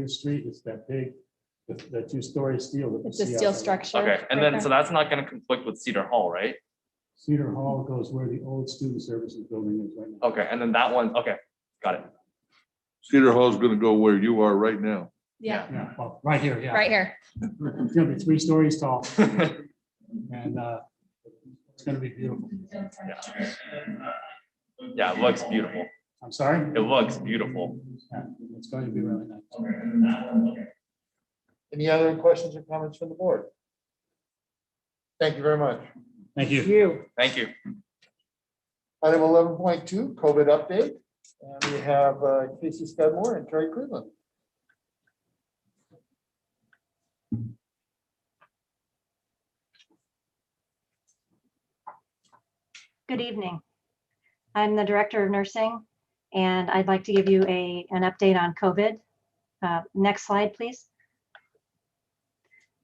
street, it's that big, the two-story steel. that you It's a see steel out there. structure. Okay, and right then, there. so that's not gonna conflict with Cedar Hall, right? Cedar Hall goes where the old student services building is right now. Okay, and then that one, okay, got it. Cedar Hall's gonna go where you are right now. Yeah, Yeah, well, right here, yeah. right here. It's gonna be 3 stories tall, and it's gonna be beautiful. Yeah, it looks beautiful. I'm sorry? It looks beautiful. Yeah, it's going to be really nice. Any other questions or comments from the board? Thank you very much. Thank you. Thank you. Item 11.2, COVID update. And we have Casey Scudmore and Terry Cleveland. Good evening. I'm the Director of Nursing, and I'd like to give you an update on COVID. Next slide, please.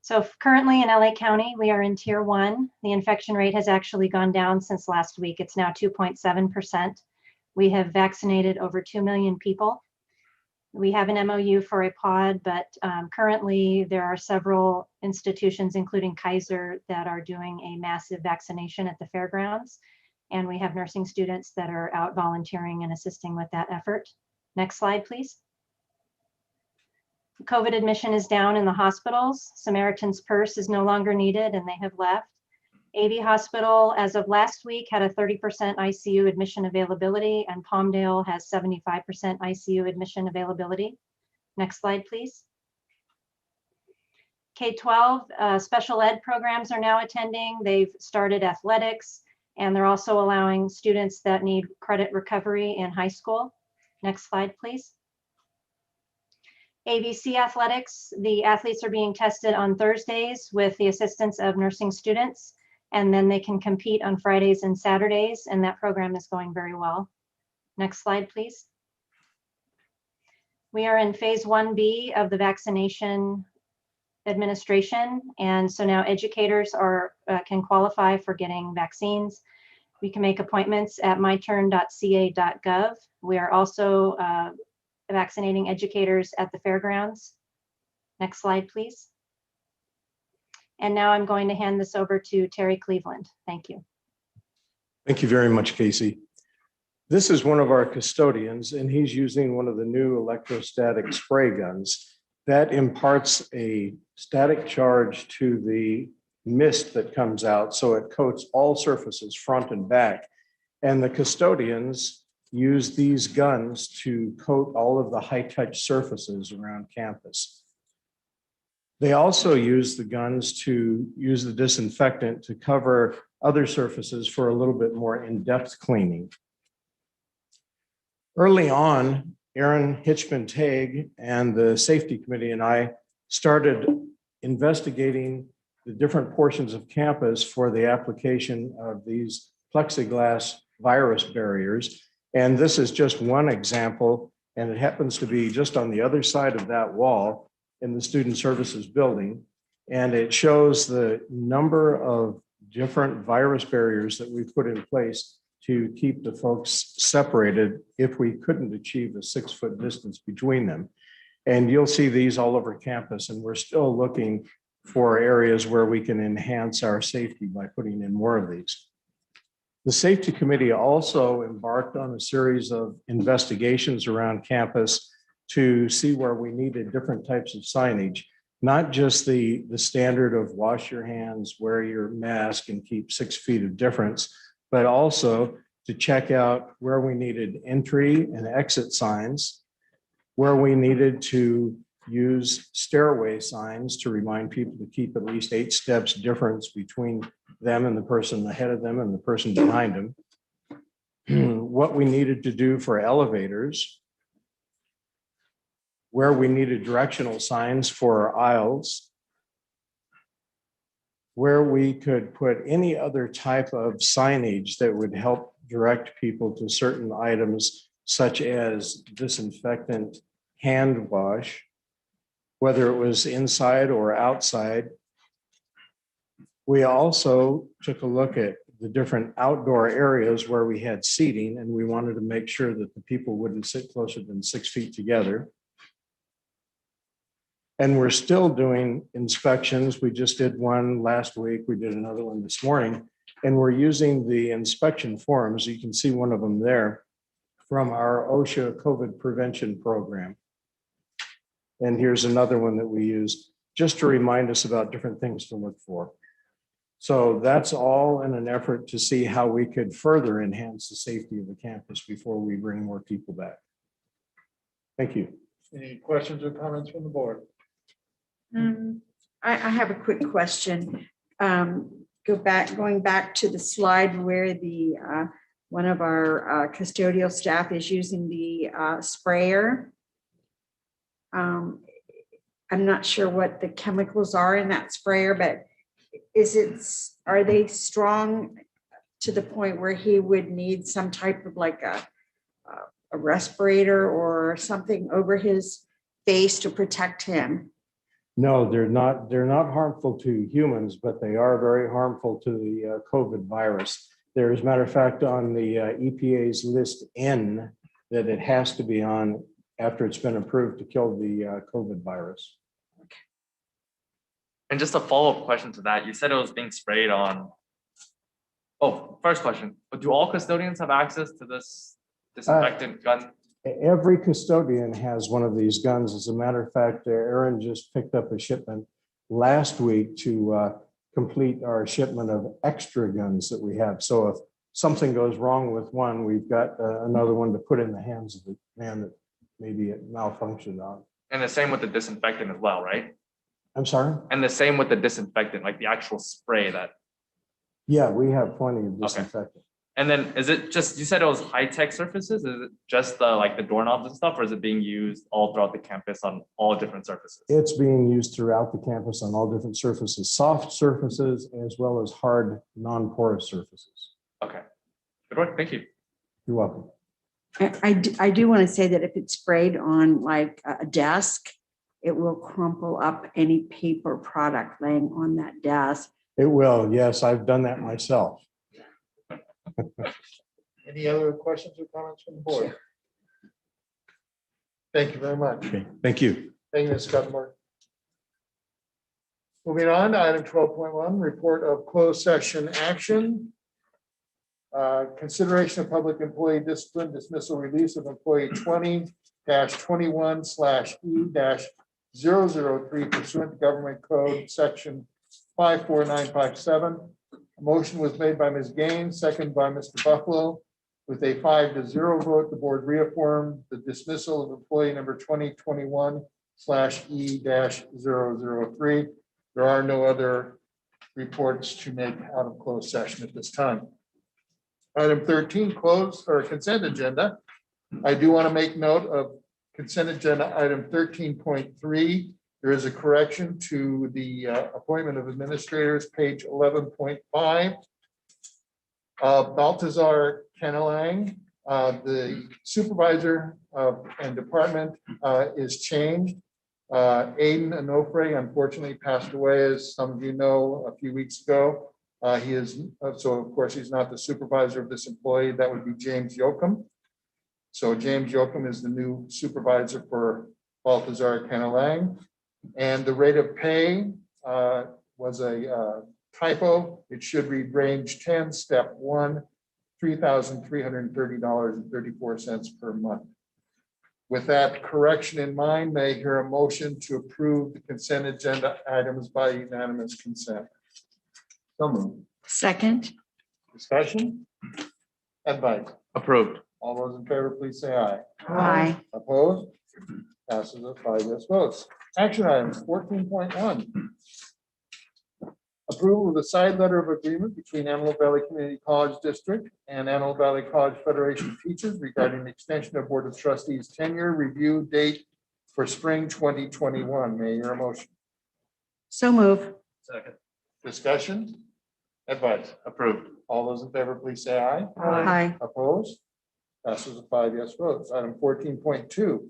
So currently in LA County, we are in Tier 1. The infection rate has actually gone down since last week. It's now 2.7%. We have vaccinated over 2 million people. We have an MOU for a pod, but currently there are several institutions, including Kaiser, that are doing a massive vaccination at the fairgrounds. And we have nursing students that are out volunteering and assisting with that effort. Next slide, please. COVID admission is down in the hospitals. Samaritan's Purse is no longer needed and they have left. AV Hospital, as of last week, had a 30% ICU admission availability, and Palmdale has 75% ICU admission availability. Next slide, please. K-12 special ed programs are now attending. They've started athletics, and they're also allowing students that need credit recovery in high school. Next slide, please. AVC athletics, the athletes are being tested on Thursdays with the assistance of nursing students, and then they can compete on Fridays and Saturdays, and that program is going very well. Next slide, please. We are in phase 1B of the vaccination administration, and so now educators can qualify for getting vaccines. We can make appointments at myturn.ca.gov. We are also vaccinating educators at the fairgrounds. Next slide, please. And now I'm going to hand this over to Terry Cleveland. Thank you. Thank you very much, Casey. This is one of our custodians, and he's using one of the new electrostatic spray guns that imparts a static charge to the mist that comes out, so it coats all surfaces, front and back. And the custodians use these guns to coat all of the high-touch surfaces around campus. They also use the guns to use the disinfectant to cover other surfaces for a little bit more in-depth cleaning. Early on, Aaron Hitchman-Tague and the safety committee and I started investigating the different portions of campus for the application of these plexiglass virus barriers. And this is just one example, and it happens to be just on the other side of that wall in the Student Services building. And it shows the number of different virus barriers that we put in place to keep the folks separated if we couldn't achieve a 6-foot distance between them. And you'll see these all over campus, and we're still looking for areas where we can enhance our safety by putting in more of these. The safety committee also embarked on a series of investigations around campus to see where we needed different types of signage, not just the standard of wash your hands, wear your mask, and keep 6 feet of difference, but also to check out where we needed entry and exit signs, where we needed to use stairway signs to remind people to keep at least 8 steps difference between them and the person ahead of them and the person behind them, what we needed to do for elevators, where we needed directional signs for aisles, where we could put any other type of signage that would help direct people to certain items, such as disinfectant hand wash, whether it was inside or outside. We also took a look at the different outdoor areas where we had seating, and we wanted to make sure that the people wouldn't sit closer than 6 feet together. And we're still doing inspections. We just did one last week. We did another one this morning. And we're using the inspection forms. You can see one of them there from our OSHA COVID prevention program. And here's another one that we use just to remind us about different things to look for. So that's all in an effort to see how we could further enhance the safety of the campus before we bring more people back. Thank you. Any questions or comments from the board? I have a quick question. Going back to the slide where the one of our custodial staff is using the sprayer. I'm not sure what the chemicals are in that sprayer, but are they strong to the point where he would need some type of like a respirator or something over his face to protect him? No, they're not harmful to humans, but they are very harmful to the COVID virus. There is, matter of fact, on the EPA's list N that it has to be on after it's been approved to kill the COVID virus. And just a follow-up question to that, you said it was being sprayed on. Oh, first question, but do all custodians have access to this disinfectant gun? Every custodian has one of these guns. As a matter of fact, Aaron just picked up a shipment last week to complete our shipment of extra guns that we have. So if something goes wrong with one, we've got another one to put in the hands of the man that maybe it malfunctioned on. And the same with the disinfectant as well, right? I'm sorry? And the same with the disinfectant, like the actual spray that. Yeah, we have plenty of disinfectant. And then is it just, you said it was high-tech surfaces? Is it just like the doorknobs and stuff, or is it being used all throughout the campus on all different surfaces? It's being used throughout the campus on all different surfaces, soft surfaces, as well as hard, non-porous surfaces. Okay, good work, thank you. You're welcome. I do want to say that if it's sprayed on like a desk, it will crumple up any paper product laying on that desk. It will, yes, I've done that myself. Any other questions or comments from the board? Thank you very much. Okay, thank you. Thank you, Ms. Scudmore. Moving on to item 12.1, report of closed session action. Consideration of public employee discipline, dismissal, release of employee 20-21/E-003 pursuant to government code section 54957. A motion was made by Ms. Gaines, second by Mr. Buffalo. With a 5-0 vote, the board reaffirmed the dismissal of employee number 2021/E-003. There are no other reports to make out of closed session at this time. Item 13, closed or consent agenda. I do want to make note of consent agenda item 13.3. There is a correction to the appointment of administrators, page 11.5. Baltazar Kenelang, the supervisor and department is changed. Aiden Onofre unfortunately passed away, as some of you know, a few weeks ago. He is, so of course, he's not the supervisor of this employee. That would be James Yoakum. So James Yoakum is the new supervisor for Baltazar Kenelang. And the rate of pay was a typo. It should read range 10, step 1, $3,330.34 per month. With that correction in mind, may I hear a motion to approve the consent agenda items by unanimous consent? So moved. Second. Discussion? Advice? Approved. All those in favor, please say aye. Aye. Opposed? Passes with 5 yes votes. Action items 14.1. Approval of the side letter of agreement between Antelope Valley Community College District and Antelope Valley College Federation of Teachers regarding the extension of Board of Trustees tenure review date for spring 2021. May I hear a motion? So move. Second. Discussion? Advice? Approved. All those in favor, please say aye. Aye. Opposed? Passes with 5 yes votes. Item 14.2.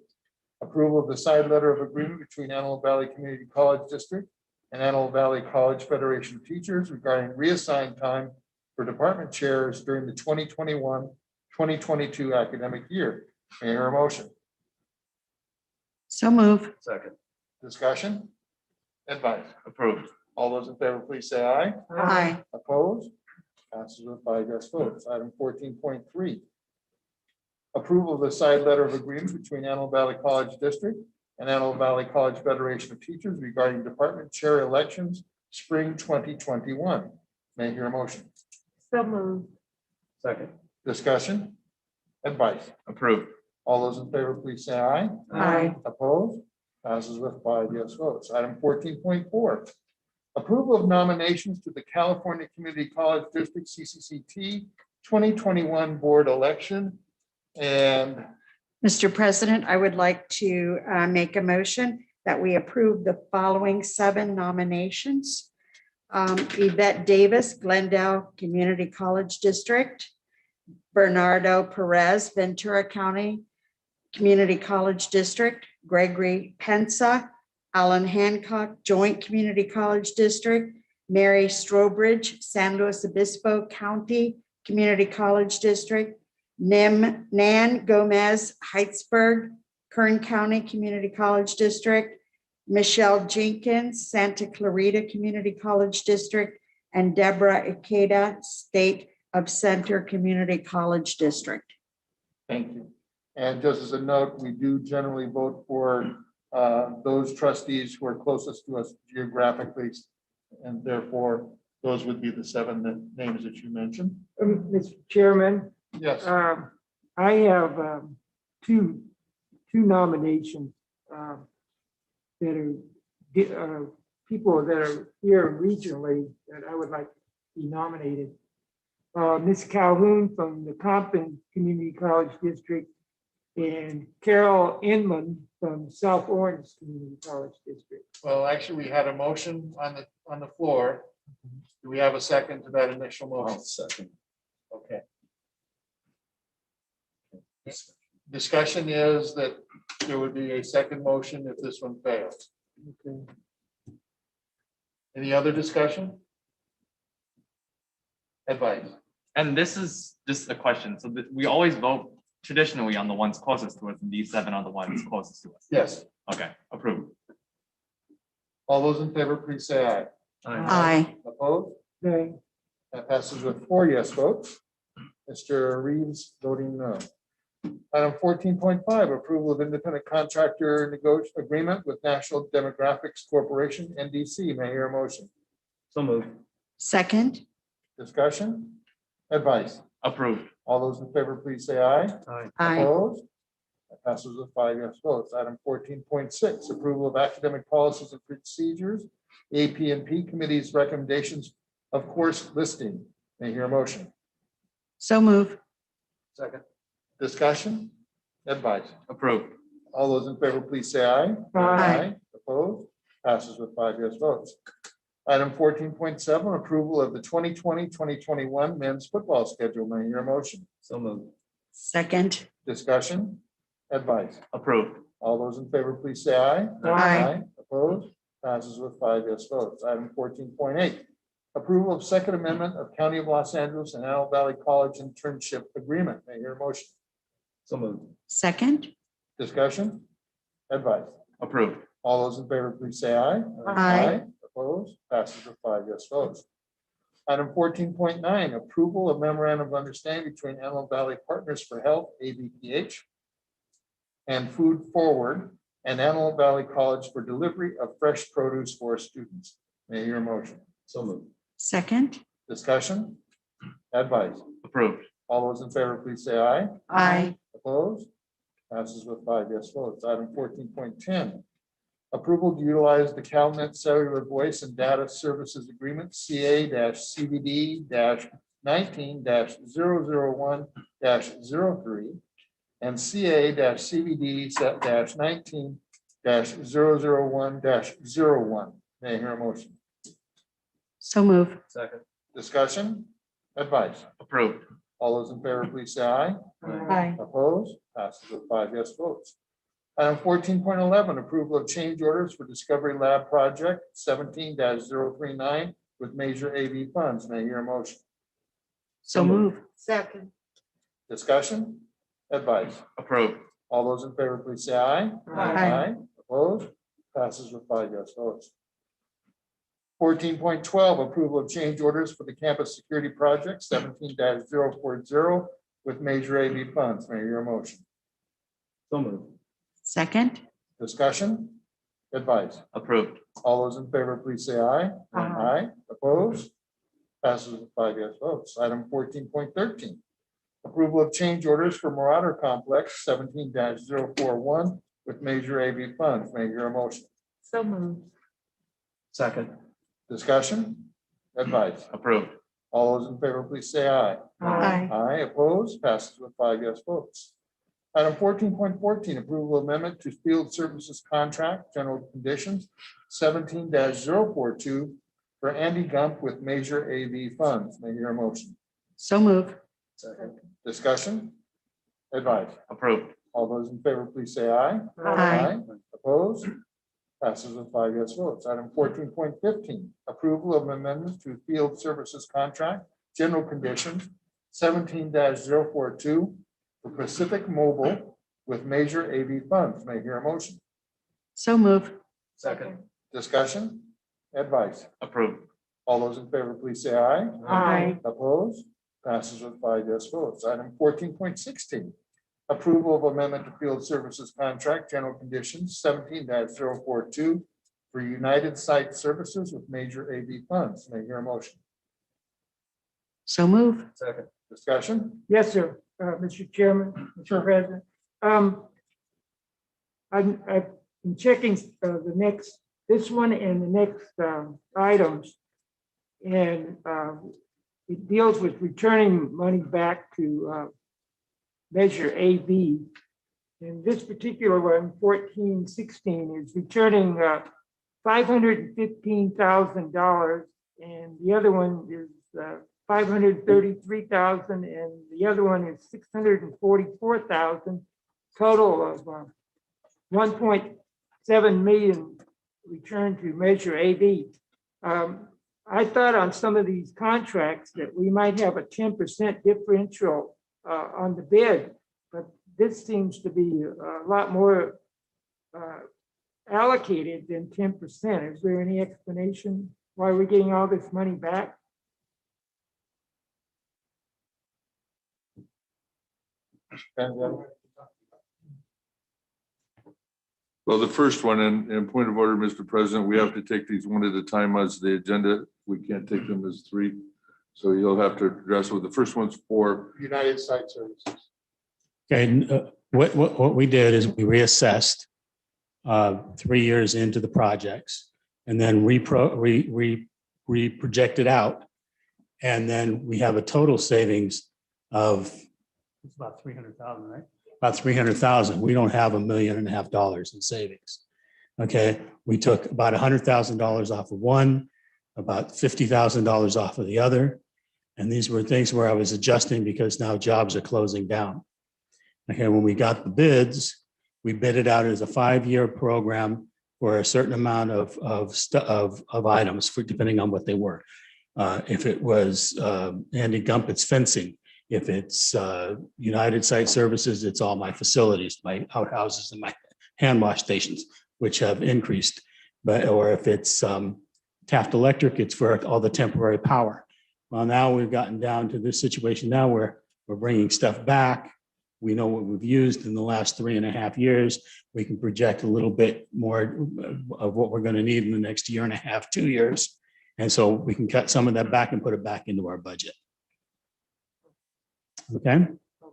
Approval of the side letter of agreement between Antelope Valley Community College District and Antelope Valley College Federation of Teachers regarding reassigned time for department chairs during the 2021-2022 academic year. May I hear a motion? So move. Second. Discussion? Advice? Approved. All those in favor, please say aye. Aye. Opposed? Passes with 5 yes votes. Item 14.3. Approval of the side letter of agreement between Antelope Valley College District and Antelope Valley College Federation of Teachers regarding department chair elections, spring 2021. May I hear a motion? So moved. Second. Discussion? Advice? Approved. All those in favor, please say aye. Aye. Opposed? Passes with 5 yes votes. Item 14.4. Approval of nominations to the California Community College District CCCT 2021 Board Election. And Mr. President, I would like to make a motion that we approve the following 7 nominations. Yvette Davis, Glendale Community College District. Bernardo Perez, Ventura County Community College District. Gregory Pensa, Alan Hancock, Joint Community College District. Mary Strobridge, San Luis Obispo County Community College District. Nan Gomez, Heidelberg, Kern County Community College District. Michelle Jenkins, Santa Clarita Community College District, and Deborah Ikeda, State of Center Community College District. thank you. And just as a note, we do generally vote for those trustees who are closest to us geographically. And therefore, those would be the 7 names that you mentioned. Mr. Chairman, Yes, I have two nominations that are people that are here regionally that I would like to be nominated. Ms. Calhoun from the Compton Community College District and Carol Inman from South Orange Community College District. well, actually, we had a motion on the floor. Do we have a second to that initial motion? Second. Okay. Discussion is that there would be a second motion if this one fails. Okay. Any other discussion? Advice? And this is just a question. So we always vote traditionally on the ones closest to us, and these 7 are the ones closest to us. Yes. Okay, approved. All those in favor, please say aye. Aye. Opposed? Okay. That passes with 4 yes votes. Mr. Reeves voting no. Item 14.5, approval of independent contractor agreement with National Demographics Corporation, NDC. May I hear a motion? So moved. Second. Discussion? Advice? Approved. All those in favor, please say aye. Aye. Opposed? That passes with 5 yes votes. Item 14.6, approval of academic policies and procedures, AP&P Committee's recommendations of course listing. May I hear a motion? So move. Second. Discussion? Advice? Approved. All those in favor, please say aye. Aye. Opposed? Passes with 5 yes votes. Item 14.7, approval of the 2020-2021 men's football schedule. May I hear a motion? So moved. Second. Discussion? Advice? Approved. All those in favor, please say aye. Aye. Opposed? Passes with 5 yes votes. Item 14.8, approval of Second Amendment of County of Los Angeles and Antelope Valley College internship agreement. May I hear a motion? So moved. Second. Discussion? Advice? Approved. All those in favor, please say aye. Aye. Opposed? Passes with 5 yes votes. Item 14.9, approval of memorandum of understanding between Antelope Valley Partners for Health, AVPH, and Food Forward, and Antelope Valley College for delivery of fresh produce for students. May I hear a motion? So moved. Second. Discussion? Advice? Approved. All those in favor, please say aye. Aye. Opposed? Passes with 5 yes votes. Item 14.10. Approval to utilize the CalNet Cellular Voice and Data Services Agreement, CA-CVD-19-001-03 and CA-CVD-19-001-01. May I hear a motion? So move. Second. Discussion? Advice? Approved. All those in favor, please say aye. Aye. Opposed? Passes with 5 yes votes. Item 14.11, approval of change orders for Discovery Lab Project 17-039 with major AV funds. May I hear a motion? So move. Second. Discussion? Advice? Approved. All those in favor, please say aye. Aye. Opposed? Passes with 5 yes votes. 14.12, approval of change orders for the campus security project 17-040 with major AV funds. May I hear a motion? So moved. Second. Discussion? Advice? Approved. All those in favor, please say aye. Aye. Opposed? Passes with 5 yes votes. Item 14.13. Approval of change orders for Marauder Complex 17-041 with major AV funds. May I hear a motion? So moved. Second. Discussion? Advice? Approved. All those in favor, please say aye. Aye. Aye. Opposed? Passes with 5 yes votes. Item 14.14, approval amendment to field services contract, general conditions 17-042 for Andy Gump with major AV funds. May I hear a motion? So move. Discussion? Advice? Approved. All those in favor, please say aye. Aye. Opposed? Passes with 5 yes votes. Item 14.15, approval of amendments to field services contract, general conditions 17-042 for Pacific Mobile with major AV funds. May I hear a motion? So move. Second. Discussion? Advice? Approved. All those in favor, please say aye. Aye. Opposed? Passes with 5 yes votes. Item 14.16. Approval of amendment to field services contract, general conditions 17-042 for United Site Services with major AV funds. May I hear a motion? So move. Second. Discussion? Yes, sir. Mr. Chairman, Mr. President. I've been checking this one and the next items. And it deals with returning money back to Measure AV. And this particular one, 1416, is returning $515,000, and the other one is $533,000, and the other one is $644,000. Total of $1.7 million returned to Measure AV. I thought on some of these contracts that we might have a 10% differential on the bid, but this seems to be a lot more allocated than 10%. Is there any explanation why we're getting all this money back? Well, the first one, and point of order, Mr. President, we have to take these one at a time as the agenda. We can't take them as three. So you'll have to address what the first one's for. United Site Services. Okay, what we did is we reassessed 3 years into the projects and then re-projected out. And then we have a total savings of it's about 300,000, right? About 300,000. We don't have $1.5 million in savings. Okay, we took about $100,000 off of one, about $50,000 off of the other. And these were things where I was adjusting because now jobs are closing down. Okay, when we got the bids, we bid it out as a 5-year program for a certain amount of items for depending on what they were. If it was Andy Gump, it's fencing. If it's United Site Services, it's all my facilities, my outhouses and my hand wash stations, which have increased. Or if it's Taft Electric, it's for all the temporary power. Well, now we've gotten down to this situation now where we're bringing stuff back. We know what we've used in the last 3.5 years. We can project a little bit more of what we're going to need in the next 1.5 years, 2 years. And so we can cut some of that back and put it back into our budget. Okay,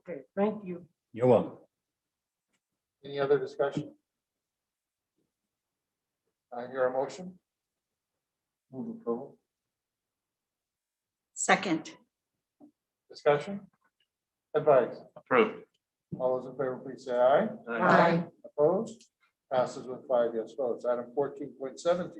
Okay, thank you. you're welcome. Any other discussion? I hear a motion. Move approval. Second. Discussion? Advice? Approved. All those in favor, please say aye. Aye. Opposed? Passes with 5 yes votes. Item 14.17.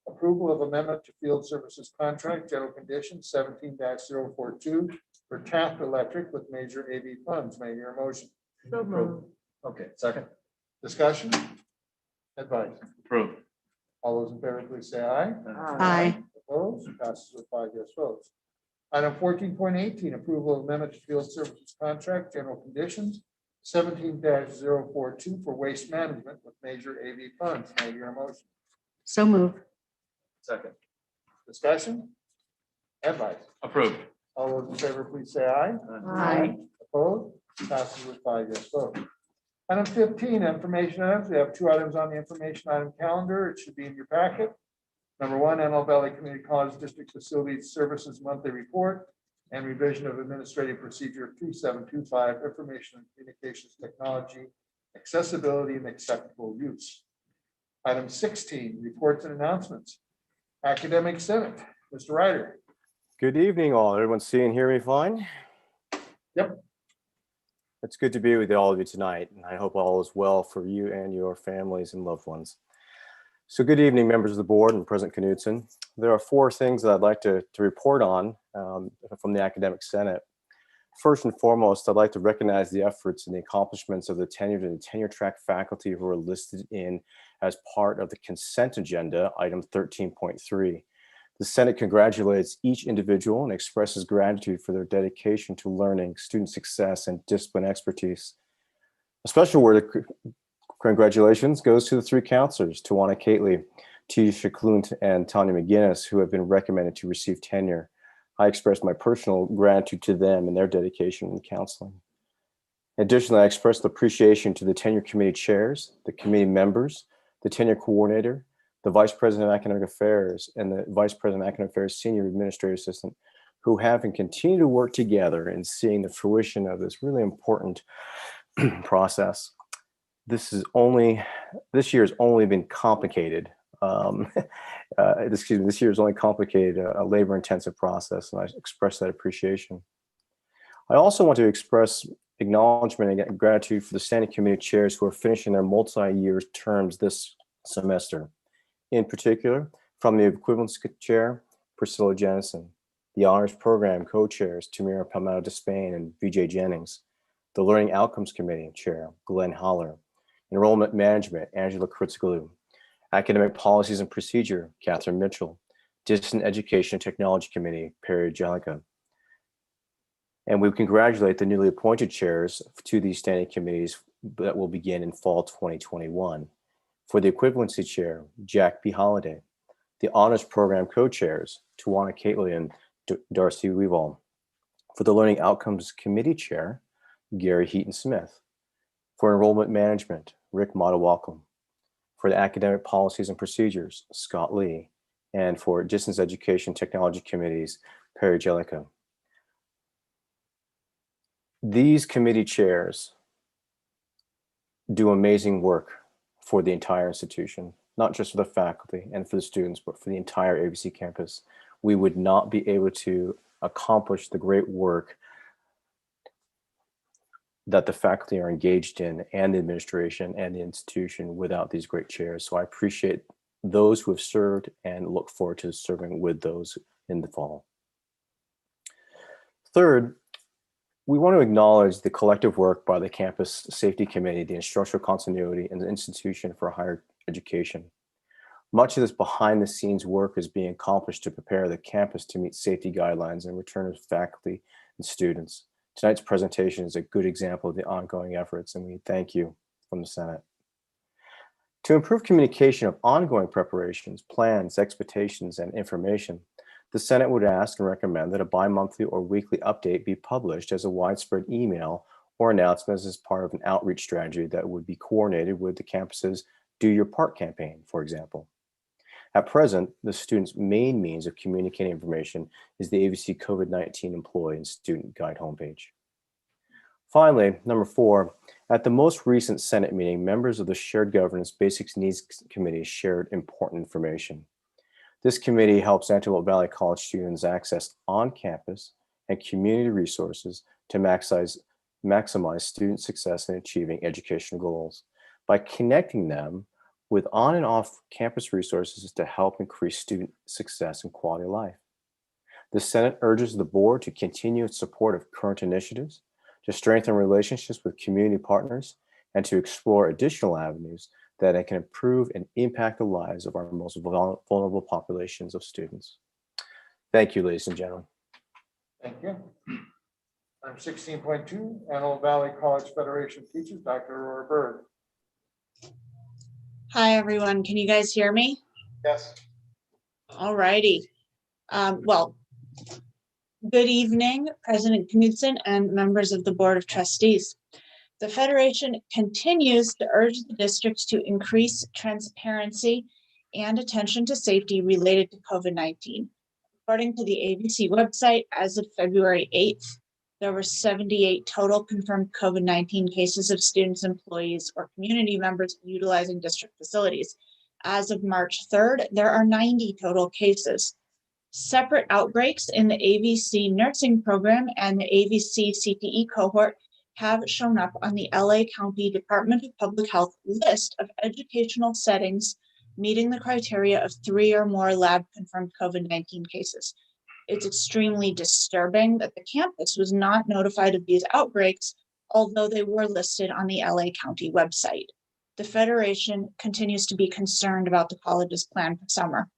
Approval of amendment to field services contract, general conditions 17-042 for Taft Electric with major AV funds. May I hear a motion? So moved. Okay, second. Discussion? Advice? Approved. All those in favor, please say aye. Aye. Opposed? Passes with 5 yes votes. Item 14.18, approval of amendment to field services contract, general conditions 17-042 for waste management with major AV funds. May I hear a motion? So move. Second. Discussion? Advice? Approved. All those in favor, please say aye. Aye. Opposed? Passes with 5 yes votes. Item 15, information items. We have 2 items on the information item calendar. It should be in your packet. Number 1, Antelope Valley Community College District Facilities Services Monthly Report and revision of Administrative Procedure 3725, Information and Communications Technology, Accessibility and Acceptable Use. Item 16, Reports and Announcements. Academic Senate, Mr. Ryder. Good evening, all. Everyone see and hear me fine? Yep. It's good to be with all of you tonight, and I hope all is well for you and your families and loved ones. So good evening, members of the board and President Knudsen. There are 4 things that I'd like to report on from the Academic Senate. First and foremost, I'd like to recognize the efforts and the accomplishments of the tenured and tenure track faculty who are listed in as part of the consent agenda, item 13.3. The Senate congratulates each individual and expresses gratitude for their dedication to learning, student success, and discipline expertise. A special word of congratulations goes to the 3 counselors, Tawana Kately, Tisha Klunt, and Tanya McGinnis, who have been recommended to receive tenure. I express my personal gratitude to them and their dedication in counseling. Additionally, I express appreciation to the tenure committee chairs, the committee members, the tenure coordinator, the Vice President of Academic Affairs, and the Vice President of Academic Affairs Senior Administrative Assistant, who have and continue to work together in seeing the fruition of this really important process. This year has only been complicated. This year has only complicated a labor-intensive process, and I express that appreciation. I also want to express acknowledgement and gratitude for the standing committee chairs who are finishing their multi-year terms this semester. In particular, from the equivalence chair, Priscilla Jennison, the honors program co-chairs, Tamira Palmetto Despain and Vijay Jennings, the learning outcomes committee chair, Glenn Holler, enrollment management, Angela Kritzgalu, academic policies and procedure, Catherine Mitchell, distant education technology committee, Perry Jellica. And we congratulate the newly appointed chairs to these standing committees that will begin in fall 2021. For the equivalency chair, Jack B. Holliday, the honors program co-chairs, Tawana Kately and Darcy Weevil. For the learning outcomes committee chair, Gary Heaton Smith. For enrollment management, Rick Matawalkum. For the academic policies and procedures, Scott Lee. And for distance education technology committees, Perry Jellica. These committee chairs do amazing work for the entire institution, not just for the faculty and for the students, but for the entire ABC campus. We would not be able to accomplish the great work that the faculty are engaged in, and the administration and the institution, without these great chairs. So I appreciate those who have served and look forward to serving with those in the fall. Third, we want to acknowledge the collective work by the Campus Safety Committee, the Instructional Continuity, and the Institution for Higher Education. Much of this behind the scenes work is being accomplished to prepare the campus to meet safety guidelines and return of faculty and students. Tonight's presentation is a good example of the ongoing efforts, and we thank you from the Senate. To improve communication of ongoing preparations, plans, expectations, and information, the Senate would ask and recommend that a bi-monthly or weekly update be published as a widespread email or announcements as part of an outreach strategy that would be coordinated with the campus's Do Your Part campaign, for example. At present, the student's main means of communicating information is the ABC COVID-19 Employee and Student Guide homepage. Finally, number 4, at the most recent Senate meeting, members of the Shared Governance Basic Needs Committee shared important information. This committee helps Antelope Valley College students access on-campus and community resources to maximize student success in achieving educational goals by connecting them with on and off campus resources to help increase student success and quality of life. The Senate urges the board to continue its support of current initiatives, to strengthen relationships with community partners, and to explore additional avenues that can improve and impact the lives of our most vulnerable populations of students. Thank you, ladies and gentlemen. Thank you. Item 16.2, Antelope Valley College Federation teachers, Dr. Aurora Bird. Hi, everyone. Can you guys hear me? Yes. All righty. Well, good evening, President Knudsen and members of the Board of Trustees. The Federation continues to urge the districts to increase transparency and attention to safety related to COVID-19. According to the ABC website, as of February 8th, there were 78 total confirmed COVID-19 cases of students, employees, or community members utilizing district facilities. As of March 3rd, there are 90 total cases. Separate outbreaks in the AVC nursing program and the AVC CTE cohort have shown up on the LA County Department of Public Health list of educational settings meeting the criteria of 3 or more lab confirmed COVID-19 cases. It's extremely disturbing that the campus was not notified of these outbreaks, although they were listed on the LA County website. The Federation continues to be concerned about the college's plan for summer.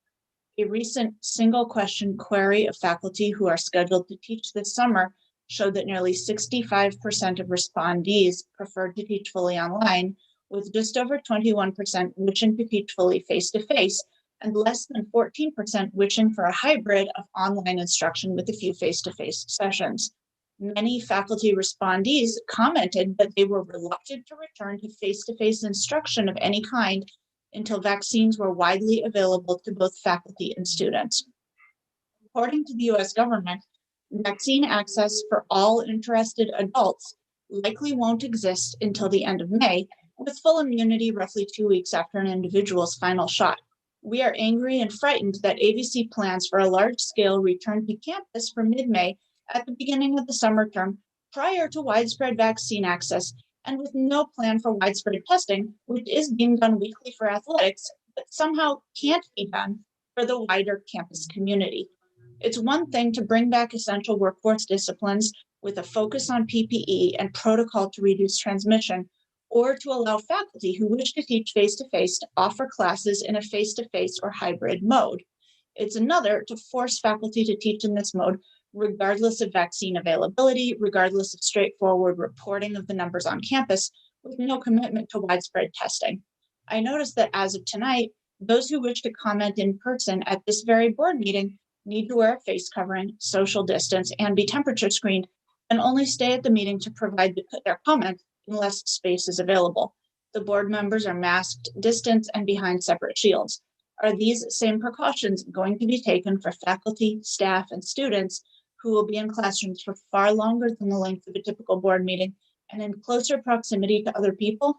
A recent single question query of faculty who are scheduled to teach this summer showed that nearly 65% of respondees preferred to teach fully online, with just over 21% wishing to teach fully face-to-face, and less than 14% wishing for a hybrid of online instruction with a few face-to-face sessions. Many faculty respondees commented that they were reluctant to return to face-to-face instruction of any kind until vaccines were widely available to both faculty and students. According to the US government, vaccine access for all interested adults likely won't exist until the end of May, with full immunity roughly 2 weeks after an individual's final shot. We are angry and frightened that AVC plans for a large-scale return to campus for mid-May at the beginning of the summer term prior to widespread vaccine access and with no plan for widespread testing, which is being done weekly for athletics, but somehow can't be done for the wider campus community. It's one thing to bring back essential workforce disciplines with a focus on PPE and protocol to reduce transmission, or to allow faculty who wish to teach face-to-face to offer classes in a face-to-face or hybrid mode. It's another to force faculty to teach in this mode, regardless of vaccine availability, regardless of straightforward reporting of the numbers on campus, with no commitment to widespread testing. I noticed that as of tonight, those who wish to comment in person at this very board meeting need to wear a face covering, social distance, and be temperature screened, and only stay at the meeting to provide their comment unless space is available. The board members are masked, distanced, and behind separate shields. Are these same precautions going to be taken for faculty, staff, and students who will be in classrooms for far longer than the length of a typical board meeting and in closer proximity to other people?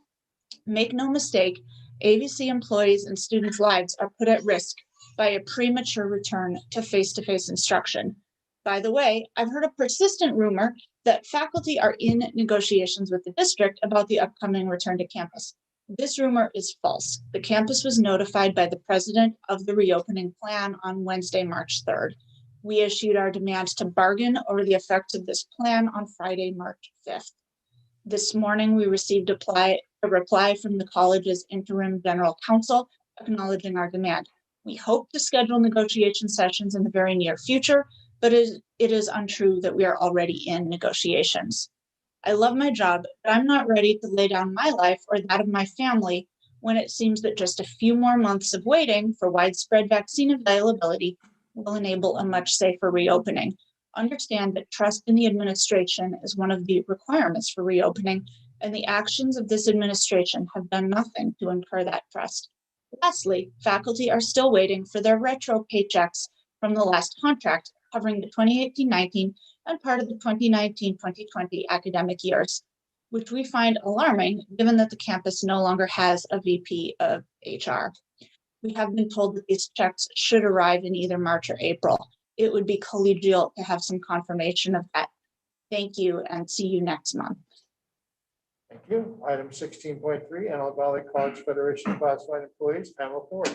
Make no mistake, AVC employees and students' lives are put at risk by a premature return to face-to-face instruction. By the way, I've heard a persistent rumor that faculty are in negotiations with the district about the upcoming return to campus. This rumor is false. The campus was notified by the president of the reopening plan on Wednesday, March 3rd. We issued our demands to bargain over the effects of this plan on Friday, March 5th. This morning, we received a reply from the college's interim general counsel acknowledging our demand. We hope to schedule negotiation sessions in the very near future, but it is untrue that we are already in negotiations. I love my job, but I'm not ready to lay down my life or that of my family when it seems that just a few more months of waiting for widespread vaccine availability will enable a much safer reopening. Understand that trust in the administration is one of the requirements for reopening, and the actions of this administration have done nothing to incur that trust. Lastly, faculty are still waiting for their retro paychecks from the last contract covering the 2018-19 and part of the 2019-2020 academic years, which we find alarming given that the campus no longer has a VP of HR. We have been told that these checks should arrive in either March or April. It would be collegial to have some confirmation of that. Thank you and see you next month. Thank you. Item 16.3, Antelope Valley College Federation of Classified Employees, Pamela Ford.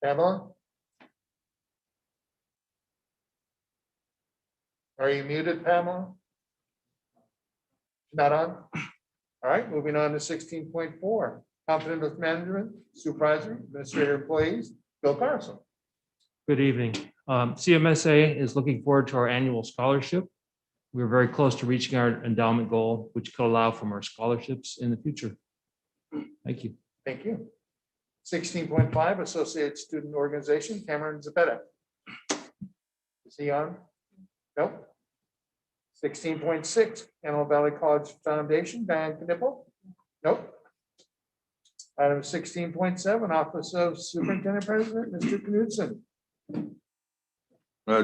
Pamela? Are you muted, Pamela? Not on? All right, moving on to 16.4. Confident with Management, Supervisor, Administrator, Employees, Bill Carlson. Good evening. CMSA is looking forward to our annual scholarship. We're very close to reaching our endowment goal, which could allow for more scholarships in the future. Thank you. Thank you. 16.5, Associated Student Organization, Cameron Zapeta. Is he on? Nope. 16.6, Antelope Valley College Foundation, Diane Knipple. Nope. Item 16.7, Office of Superintendent President, Mr. Knudsen.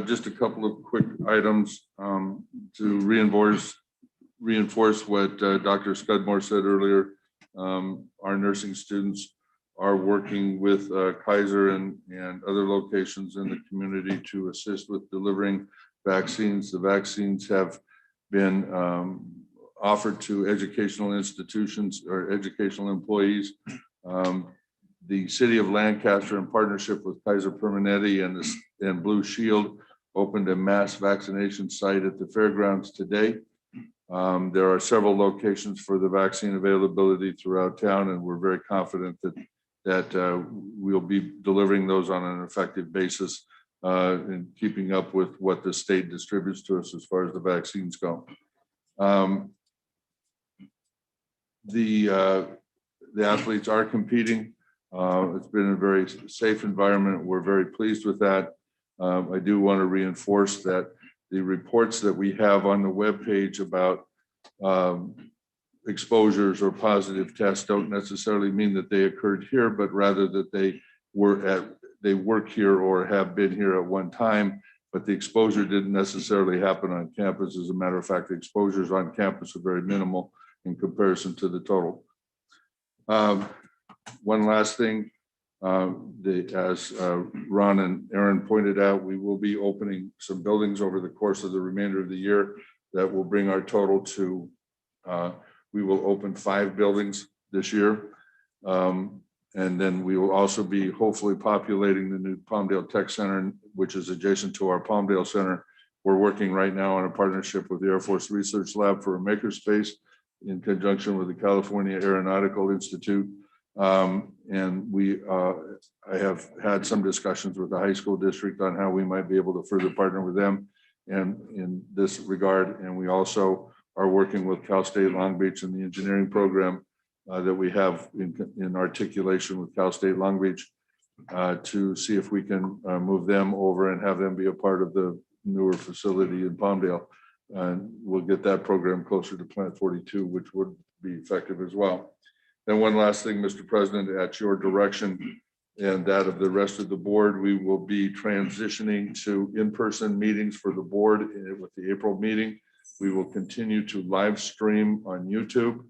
Just a couple of quick items to reinforce what Dr. Scudmore said earlier. Our nursing students are working with Kaiser and other locations in the community to assist with delivering vaccines. The vaccines have been offered to educational institutions or educational employees. The city of Lancaster, in partnership with Kaiser Permanente and Blue Shield, opened a mass vaccination site at the fairgrounds today. There are several locations for the vaccine availability throughout town, and we're very confident that we'll be delivering those on an effective basis and keeping up with what the state distributes to us as far as the vaccines go. The athletes are competing. It's been a very safe environment. We're very pleased with that. I do want to reinforce that the reports that we have on the webpage about exposures or positive tests don't necessarily mean that they occurred here, but rather that they work here or have been here at one time, but the exposure didn't necessarily happen on campus. As a matter of fact, the exposures on campus are very minimal in comparison to the total. One last thing, as Ron and Aaron pointed out, we will be opening some buildings over the course of the remainder of the year that will bring our total to, we will open 5 buildings this year. And then we will also be hopefully populating the new Palmdale Tech Center, which is adjacent to our Palmdale Center. We're working right now on a partnership with the Air Force Research Lab for a makerspace in conjunction with the California Aeronautical Institute. I have had some discussions with the high school district on how we might be able to further partner with them and in this regard. And we also are working with Cal State Long Beach and the engineering program that we have in articulation with Cal State Long Beach to see if we can move them over and have them be a part of the newer facility in Palmdale. And we'll get that program closer to Plant 42, which would be effective as well. Then one last thing, Mr. President, at your direction and that of the rest of the board, we will be transitioning to in-person meetings for the board with the April meeting. We will continue to live stream on YouTube.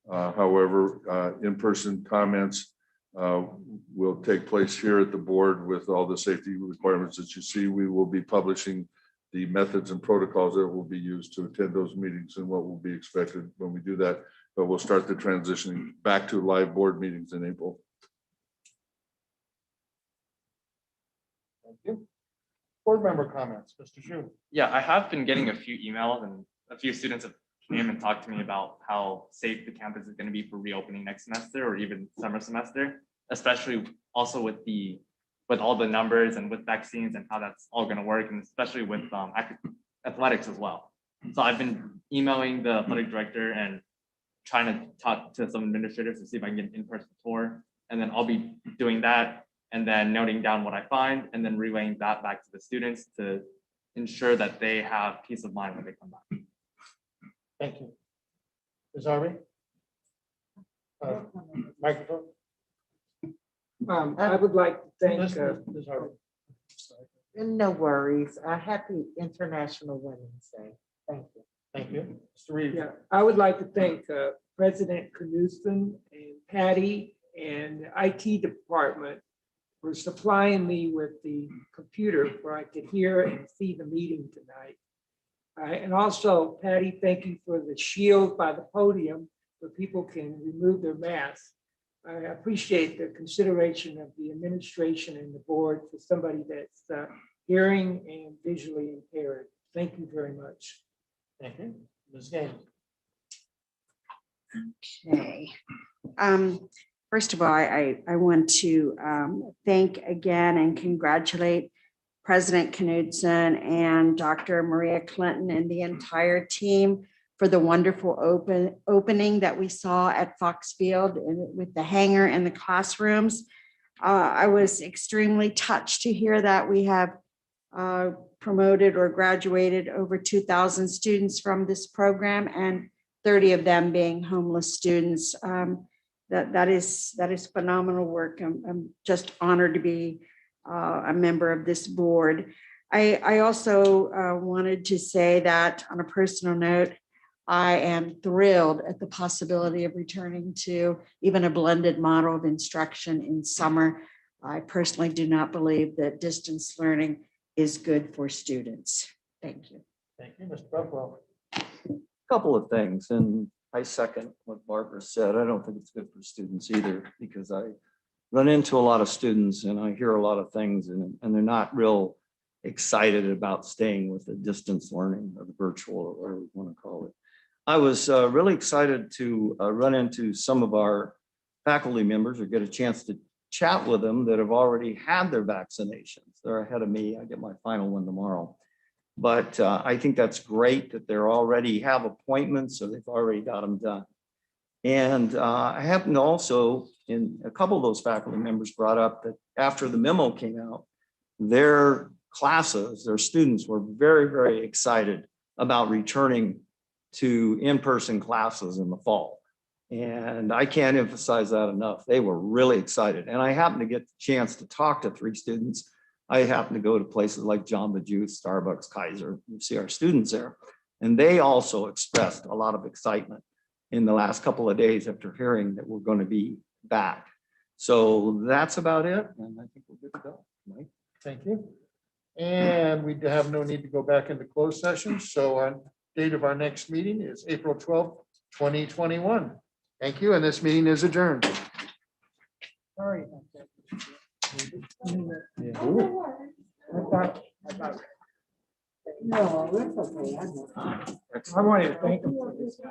However, in-person comments will take place here at the board with all the safety requirements that you see. We will be publishing the methods and protocols that will be used to attend those meetings and what will be expected when we do that. But we'll start the transitioning back to live board meetings in April. Thank you. Board member comments, Mr. Shu. Yeah, I have been getting a few emails and a few students have came and talked to me about how safe the campus is going to be for reopening next semester or even summer semester, especially also with all the numbers and with vaccines and how that's all going to work, and especially with athletics as well. So I've been emailing the athletic director and trying to talk to some administrators to see if I can get an in-person tour, and then I'll be doing that and then noting down what I find and then relaying that back to the students to ensure that they have peace of mind when they come back. Thank you. Ms. Harvey? Microphone? I would like to thank, Ms. Harvey. No worries. Happy International Women's Day. Thank you. Thank you. Mr. Reed. yeah, I would like to thank President Knudsen and Patty and the IT department for supplying me with the computer where I could hear and see the meeting tonight. And also, Patty, thank you for the shield by the podium where people can remove their masks. I appreciate the consideration of the administration and the board for somebody that's hearing and visually impaired. Thank you very much. Thank you. Ms. Gaines. Okay. First of all, I want to thank again and congratulate President Knudsen and Dr. Maria Clinton and the entire team for the wonderful opening that we saw at Fox Field with the hangar and the classrooms. I was extremely touched to hear that we have promoted or graduated over 2,000 students from this program, and 30 of them being homeless students. That is phenomenal work. I'm just honored to be a member of this board. I also wanted to say that on a personal note, I am thrilled at the possibility of returning to even a blended model of instruction in summer. I personally do not believe that distance learning is good for students. Thank you. Thank you, Mr. Buffalo. Couple of things, and I second what Barbara said. I don't think it's good for students either, because I run into a lot of students and I hear a lot of things, and they're not real excited about staying with the distance learning or the virtual or whatever we want to call it. I was really excited to run into some of our faculty members or get a chance to chat with them that have already had their vaccinations. They're ahead of me. I get my final one tomorrow. But I think that's great that they're already have appointments or they've already got them done. And I happen to also, in a couple of those faculty members brought up that after the memo came out, their classes, their students were very, very excited about returning to in-person classes in the fall. And I can't emphasize that enough. They were really excited. And I happened to get the chance to talk to 3 students. I happen to go to places like Jamba Juice, Starbucks, Kaiser, you see our students there. And they also expressed a lot of excitement in the last couple of days after hearing that we're going to be back. So that's about it. And I think we're good to go. Mike? Thank you. And we have no need to go back into closed session. So our date of our next meeting is April 12th, 2021. Thank you. And this meeting is adjourned. Sorry. No, that's okay. I wanted to thank you for this.